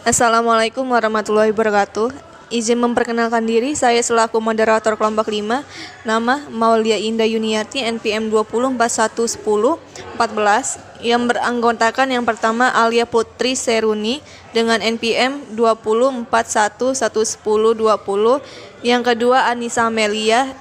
Assalamualaikum warahmatullahi wabarakatuh. Izin memperkenalkan diri, saya selaku moderator kelompok 5, nama Maulia Indah Yuniarti, NPM 20411014, yang beranggotakan yang pertama Alia Putri Seruni dengan NPM 2041111020, yang kedua Anissa Amelia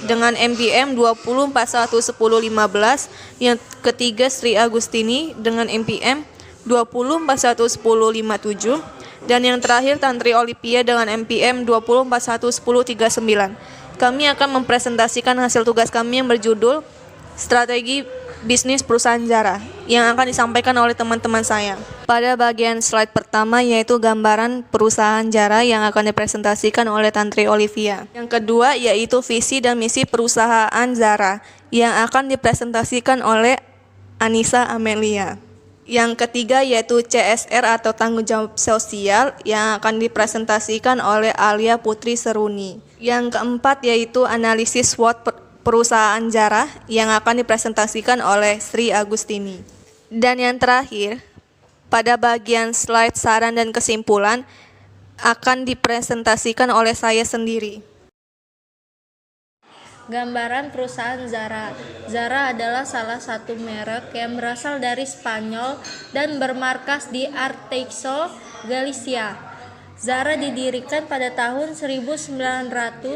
dengan NPM 20411015, yang ketiga Sri Agustini dengan NPM 20411057, dan yang terakhir Tantri Olivia dengan MPM 20411039. Kami akan mempresentasikan hasil tugas kami yang berjudul Strategi Bisnis Perusahaan Zara yang akan disampaikan oleh teman-teman saya. Pada bagian slide pertama yaitu gambaran perusahaan Zara yang akan dipresentasikan oleh Tantri Olivia. Yang kedua yaitu visi dan misi perusahaan Zara yang akan dipresentasikan oleh Anissa Amelia. Yang ketiga yaitu CSR atau tanggung jawab sosial yang akan dipresentasikan oleh Alia Putri Seruni. Yang keempat yaitu analisis SWOT perusahaan Zara yang akan dipresentasikan oleh Sri Agustini. Dan yang terakhir, pada bagian slide saran dan kesimpulan akan dipresentasikan oleh saya sendiri. Gambaran perusahaan Zara. Zara adalah salah satu merek yang berasal dari Spanyol dan bermarkas di Arteixo, Galicia. Zara didirikan pada tahun 1975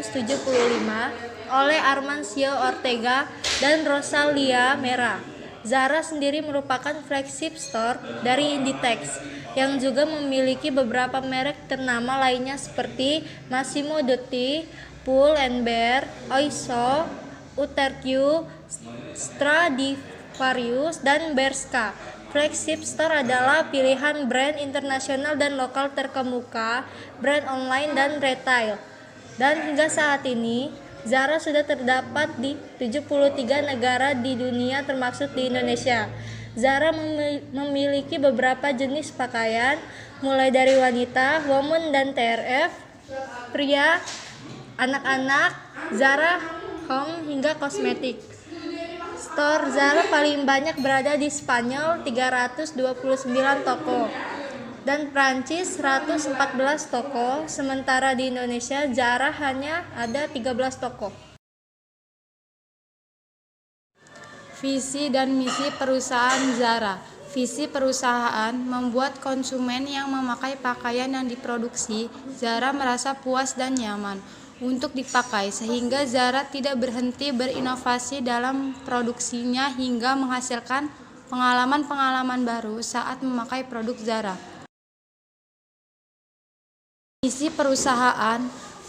oleh Armancio Ortega dan Rosalia Mera. Zara sendiri merupakan flagship store dari Inditex yang juga memiliki beberapa merek ternama lainnya seperti Massimo Dutti, Pull & Bear, Oysho, Uterque, Stradivarius, dan Bershka. Flagship store adalah pilihan brand internasional dan lokal terkemuka, brand online dan retail. Dan hingga saat ini, Zara sudah terdapat di 73 negara di dunia termasuk di Indonesia. Zara memiliki beberapa jenis pakaian, mulai dari wanita, women dan TRF, pria, anak-anak, Zara Home hingga kosmetik. Store Zara paling banyak berada di Spanyol 329 toko dan Prancis 114 toko, sementara di Indonesia Zara hanya ada 13 toko. Visi dan misi perusahaan Zara. Visi perusahaan membuat konsumen yang memakai pakaian yang diproduksi Zara merasa puas dan nyaman untuk dipakai, sehingga Zara tidak berhenti berinovasi dalam produksinya hingga menghasilkan pengalaman-pengalaman baru saat memakai produk Zara. Misi perusahaan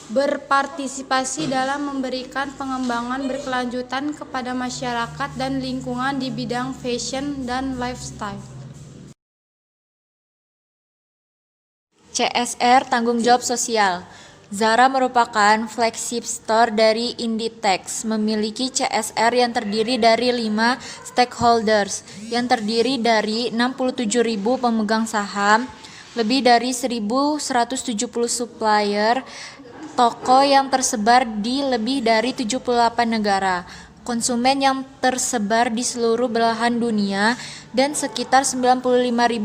berpartisipasi dalam memberikan pengembangan berkelanjutan kepada masyarakat dan lingkungan di bidang fashion dan lifestyle. CSR tanggung jawab sosial. Zara merupakan flagship store dari Inditex, memiliki CSR yang terdiri dari 5 stakeholders, yang terdiri dari 67.000 pemegang saham, lebih dari 1.170 supplier, toko yang tersebar di lebih dari 78 negara, konsumen yang tersebar di seluruh belahan dunia, dan sekitar 95.000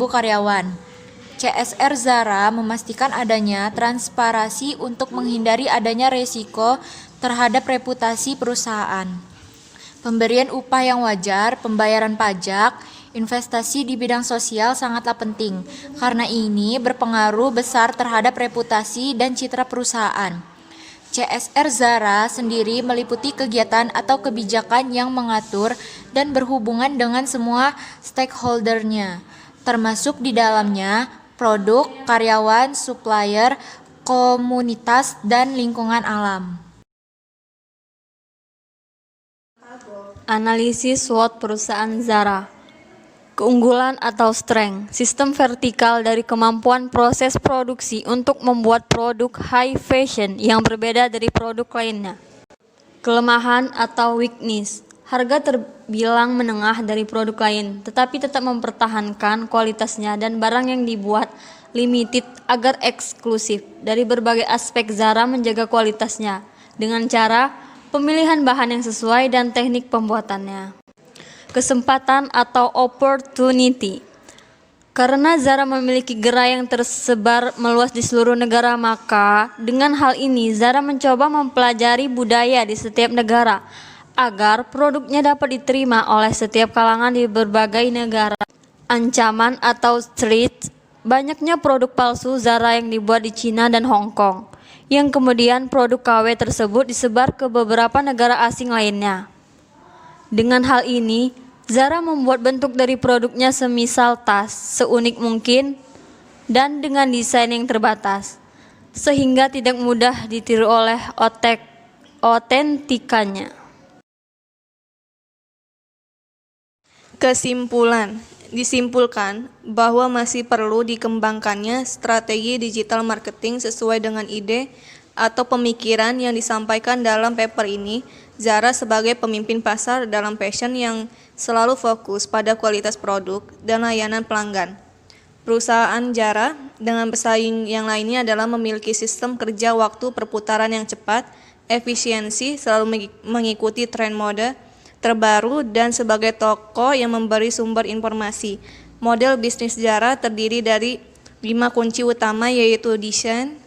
karyawan. CSR Zara memastikan adanya transparansi untuk menghindari adanya resiko terhadap reputasi perusahaan. Pemberian upah yang wajar, pembayaran pajak, investasi di bidang sosial sangatlah penting, karena ini berpengaruh besar terhadap reputasi dan citra perusahaan. CSR Zara sendiri meliputi kegiatan atau kebijakan yang mengatur dan berhubungan dengan semua stakeholder-nya, termasuk di dalamnya produk, karyawan, supplier, komunitas, dan lingkungan alam. Analisis SWOT perusahaan Zara. Keunggulan atau strength, sistem vertikal dari kemampuan proses produksi untuk membuat produk high fashion yang berbeda dari produk lainnya. Kelemahan atau weakness, harga terbilang menengah dari produk lain, tetapi tetap mempertahankan kualitasnya dan barang yang dibuat limited agar eksklusif. Dari berbagai aspek Zara menjaga kualitasnya dengan cara pemilihan bahan yang sesuai dan teknik pembuatannya. Kesempatan atau opportunity, Karena Zara memiliki gerai yang tersebar meluas di seluruh negara, maka dengan hal ini Zara mencoba mempelajari budaya di setiap negara agar produknya dapat diterima oleh setiap kalangan di berbagai negara. Ancaman atau threat, banyaknya produk palsu Zara yang dibuat di Cina dan Hong Kong, yang kemudian produk KW tersebut disebar ke beberapa negara asing lainnya. Dengan hal ini, Zara membuat bentuk dari produknya semisal tas, seunik mungkin, dan dengan desain yang terbatas, sehingga tidak mudah ditiru oleh otentikannya. Kesimpulan, disimpulkan bahwa masih perlu dikembangkannya strategi digital marketing sesuai dengan ide atau pemikiran yang disampaikan dalam paper ini. Zara sebagai pemimpin pasar dalam fashion yang selalu fokus pada kualitas produk dan layanan pelanggan. Perusahaan Zara dengan pesaing yang lainnya adalah memiliki sistem kerja waktu perputaran yang cepat, efisiensi, selalu mengikuti tren mode terbaru, dan sebagai toko yang memberi sumber informasi. Model bisnis Zara terdiri dari 5 kunci utama, yaitu desain,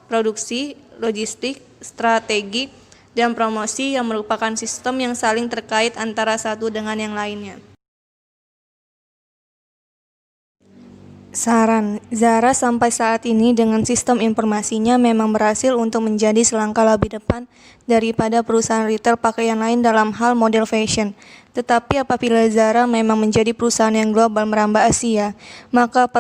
produksi, logistik, strategi, dan promosi, yang merupakan sistem yang saling terkait antara satu dengan yang lainnya. Saran, Zara sampai saat ini dengan sistem informasinya memang berhasil untuk menjadi selangkah lebih depan daripada perusahaan retail pakaian lain dalam hal model fashion. Tetapi apabila Zara memang menjadi perusahaan yang global merambah Asia, maka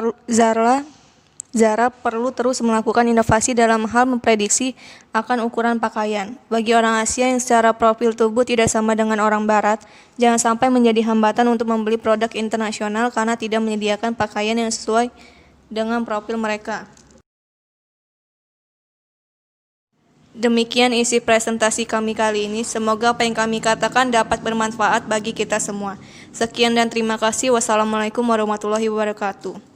Zara perlu terus melakukan inovasi dalam hal memprediksi akan ukuran pakaian. Bagi orang Asia yang secara profil tubuh tidak sama dengan orang Barat, jangan sampai menjadi hambatan untuk membeli produk internasional karena tidak menyediakan pakaian yang sesuai dengan profil mereka. Demikian isi presentasi kami kali ini. Semoga apa yang kami katakan dapat bermanfaat bagi kita semua. Sekian dan terima kasih. Wassalamualaikum warahmatullahi wabarakatuh.